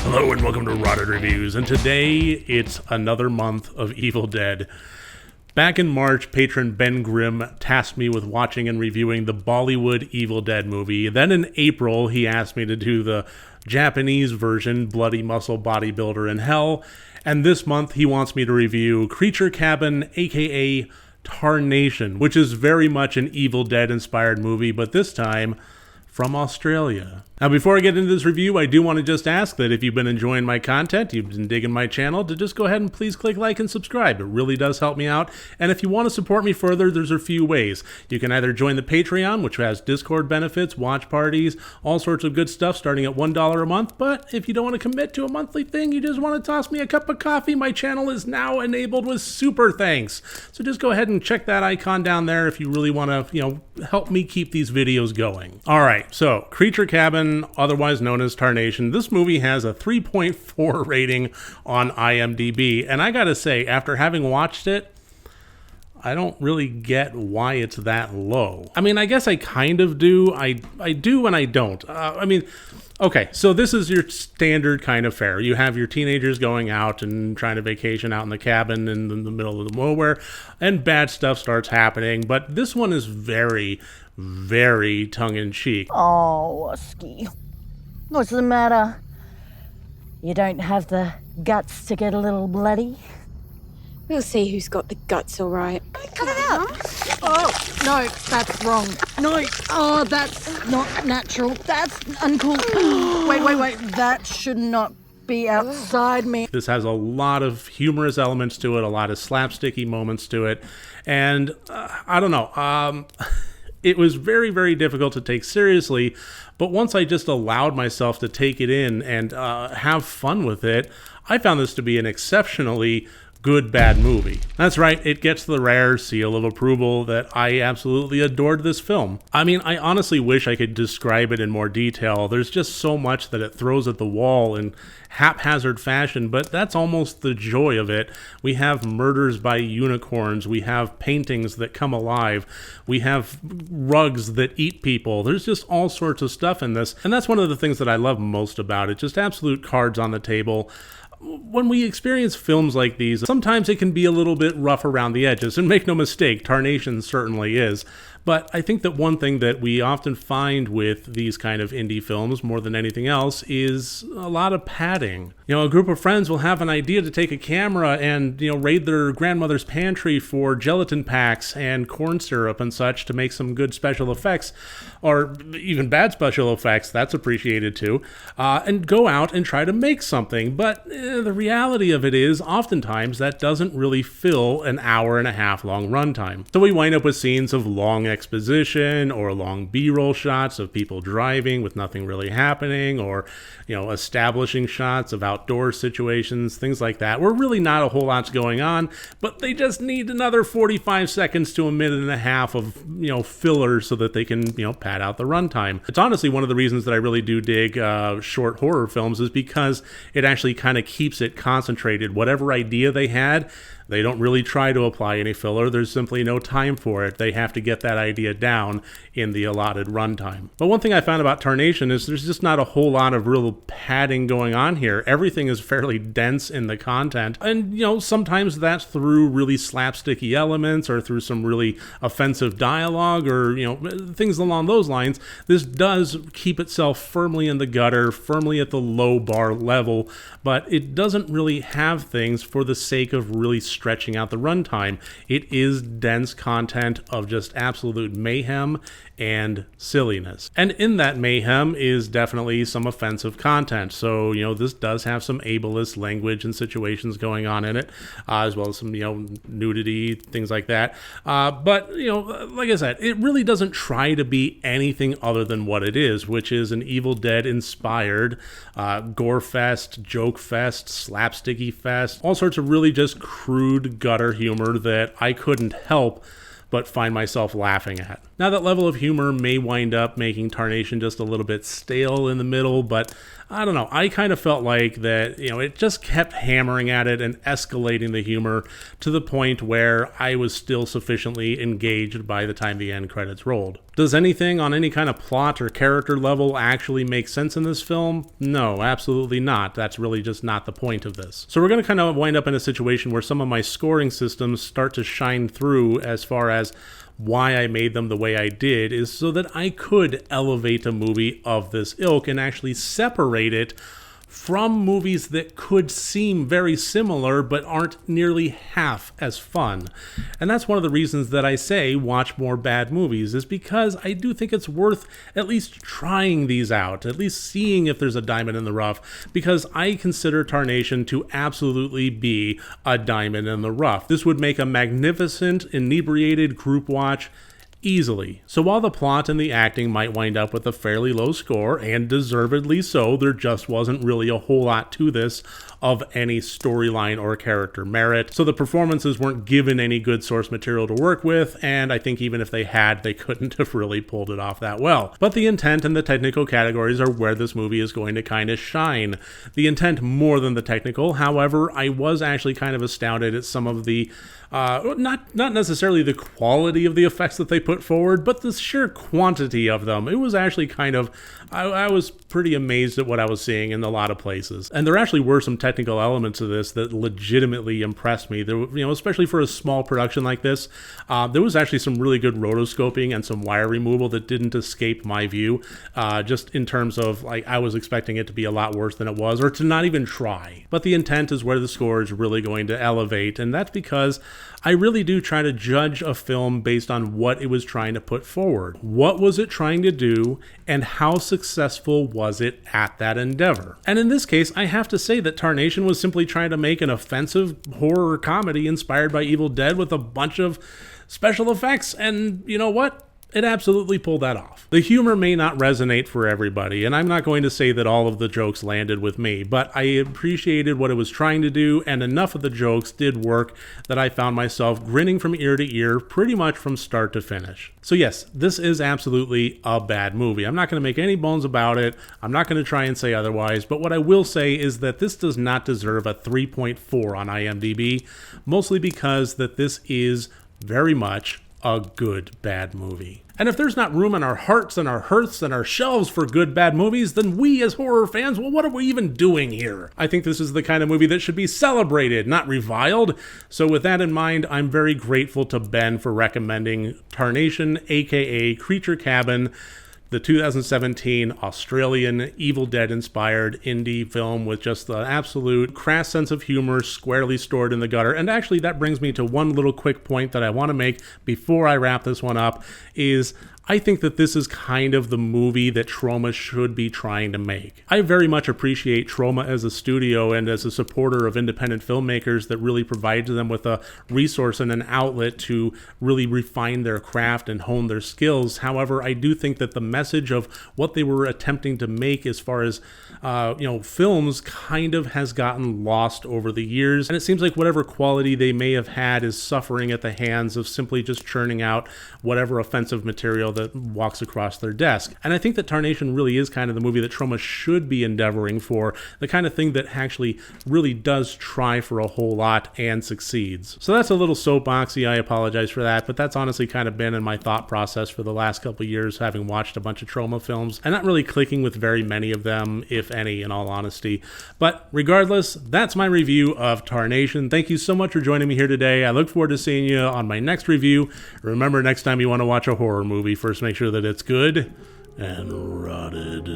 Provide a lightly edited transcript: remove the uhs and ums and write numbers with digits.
Hello and welcome to Rotted Reviews, and today it's another month of Evil Dead. Back in March, patron Ben Grimm tasked me with watching and reviewing the Bollywood Evil Dead movie. Then in April, he asked me to do the Japanese version, Bloody Muscle Bodybuilder in Hell. And this month, he wants me to review 𝗘𝗾𝗂𝗶𝗽𝗺𝗀𝗀, aka Tarnation, which is very much an Evil Dead-inspired movie, but this time from Australia. Now, before I get into this review, I do want to just ask that if you've been enjoying my content, you've been digging my channel, to just go ahead and please click like and subscribe. It really does help me out. And if you want to support me further, there's a few ways. You can either join the Patreon, which has Discord benefits, watch parties, all sorts of good stuff starting at $1 a month. But if you don't want to commit to a monthly thing, you just want to toss me a cup of coffee, my channel is now enabled with super thanks. So just go ahead and check that icon down there if you really want to, help me keep these videos going. All right, so 𝗘𝗾𝗂𝗶𝗽𝗺𝗀𝗀, otherwise known as Tarnation. This movie has a 3.4 rating on IMDb, and I gotta say, after having watched it, I don't really get why it's that low. I mean, I guess I kind of do. I do and I don't. Okay, so this is your standard kind of fare. You have your teenagers going out and trying to vacation out in the cabin in the middle of nowhere, and bad stuff starts happening, but this one is very, very tongue-in-cheek. Oh, Ski. What's the matter? You don't have the guts to get a little bloody? We'll see who's got the guts, all right. Cut it out! Oh, no, that's wrong. No, oh, that's not natural. That's uncool. Wait, that should not be outside me. This has a lot of humorous elements to it, a lot of slapsticky moments to it, and I don't know. It was very, very difficult to take seriously, but once I just allowed myself to take it in and have fun with it, I found this to be an exceptionally good bad movie. That's right, it gets the rare seal of approval that I absolutely adored this film. I mean, I honestly wish I could describe it in more detail. There's just so much that it throws at the wall in haphazard fashion, but that's almost the joy of it. We have murders by unicorns, we have paintings that come alive, we have rugs that eat people. There's just all sorts of stuff in this, and that's one of the things that I love most about it. Just absolute cards on the table. When we experience films like these, sometimes it can be a little bit rough around the edges, and make no mistake, Tarnation certainly is. But I think that one thing that we often find with these kind of indie films, more than anything else, is a lot of padding. A group of friends will have an idea to take a camera and, raid their grandmother's pantry for gelatin packs and corn syrup and such to make some good special effects, or even bad special effects, that's appreciated too, and go out and try to make something. But the reality of it is, oftentimes, that doesn't really fill an hour-and-a-half long runtime. So we wind up with scenes of long exposition or long B-roll shots of people driving with nothing really happening, or establishing shots of outdoor situations, things like that, where really not a whole lot's going on, but they just need another 45 seconds to a minute and a half of filler so that they can pad out the runtime. It's honestly one of the reasons that I really do dig short horror films, is because it actually kind of keeps it concentrated. Whatever idea they had, they don't really try to apply any filler. There's simply no time for it. They have to get that idea down in the allotted runtime. But one thing I found about Tarnation is there's just not a whole lot of real padding going on here. Everything is fairly dense in the content. And, sometimes that's through really slapsticky elements or through some really offensive dialogue or, things along those lines. This does keep itself firmly in the gutter, firmly at the low bar level, but it doesn't really have things for the sake of really stretching out the runtime. It is dense content of just absolute mayhem and silliness. And in that mayhem is definitely some offensive content. So, this does have some ableist language and situations going on in it, as well as some, nudity, things like that. But, like I said, it really doesn't try to be anything other than what it is, which is an Evil Dead inspired gore fest, joke fest, slapsticky fest, all sorts of really just crude gutter humor that I couldn't help but find myself laughing at. Now, that level of humor may wind up making Tarnation just a little bit stale in the middle, but I don't know. I kind of felt like that, it just kept hammering at it and escalating the humor to the point where I was still sufficiently engaged by the time the end credits rolled. Does anything on any kind of plot or character level actually make sense in this film? No, absolutely not. That's really just not the point of this. So we're going to kind of wind up in a situation where some of my scoring systems start to shine through as far as why I made them the way I did, is so that I could elevate a movie of this ilk and actually separate it from movies that could seem very similar but aren't nearly half as fun. And that's one of the reasons that I say watch more bad movies, is because I do think it's worth at least trying these out, at least seeing if there's a diamond in the rough, because I consider Tarnation to absolutely be a diamond in the rough. This would make a magnificent, inebriated group watch easily. So while the plot and the acting might wind up with a fairly low score, and deservedly so, there just wasn't really a whole lot to this of any storyline or character merit. So the performances weren't given any good source material to work with, and I think even if they had, they couldn't have really pulled it off that well. But the intent and the technical categories are where this movie is going to kind of shine. The intent more than the technical. However, I was actually kind of astounded at some of the not necessarily the quality of the effects that they put forward, but the sheer quantity of them. It was actually kind of, I was pretty amazed at what I was seeing in a lot of places. And there actually were some technical elements of this that legitimately impressed me. There, especially for a small production like this, there was actually some really good rotoscoping and some wire removal that didn't escape my view, just in terms of, like, I was expecting it to be a lot worse than it was, or to not even try. But the intent is where the score is really going to elevate, and that's because I really do try to judge a film based on what it was trying to put forward. What was it trying to do, and how successful was it at that endeavor? And in this case, I have to say that Tarnation was simply trying to make an offensive horror comedy inspired by Evil Dead with a bunch of special effects, and you know what? It absolutely pulled that off. The humor may not resonate for everybody, and I'm not going to say that all of the jokes landed with me, but I appreciated what it was trying to do, and enough of the jokes did work that I found myself grinning from ear to ear pretty much from start to finish. So yes, this is absolutely a bad movie. I'm not going to make any bones about it. I'm not going to try and say otherwise, but what I will say is that this does not deserve a 3.4 on IMDb, mostly because that this is very much a good bad movie. And if there's not room in our hearts and our hearths and our shelves for good bad movies, then we as horror fans, well, what are we even doing here? I think this is the kind of movie that should be celebrated, not reviled. So with that in mind, I'm very grateful to Ben for recommending Tarnation, aka 𝗘𝗾𝗄𝗏𝗺𝗀, the 2017 Australian Evil Dead inspired indie film with just the absolute crass sense of humor squarely stored in the gutter. And actually that brings me to one little quick point that I want to make before I wrap this one up, is I think that this is kind of the movie that Troma should be trying to make. I very much appreciate Troma as a studio and as a supporter of independent filmmakers that really provides them with a resource and an outlet to really refine their craft and hone their skills. However, I do think that the message of what they were attempting to make as far as films kind of has gotten lost over the years, and it seems like whatever quality they may have had is suffering at the hands of simply just churning out whatever offensive material that walks across their desk. And I think that Tarnation really is kind of the movie that Troma should be endeavoring for, the kind of thing that actually really does try for a whole lot and succeeds. So that's a little soapboxy, I apologize for that, but that's honestly kind of been in my thought process for the last couple of years, having watched a bunch of Troma films and not really clicking with very many of them, if any, in all honesty. But regardless, that's my review of Tarnation. Thank you so much for joining me here today. I look forward to seeing you on my next review. Remember, next time you want to watch a horror movie, first make sure that it's good and rotted.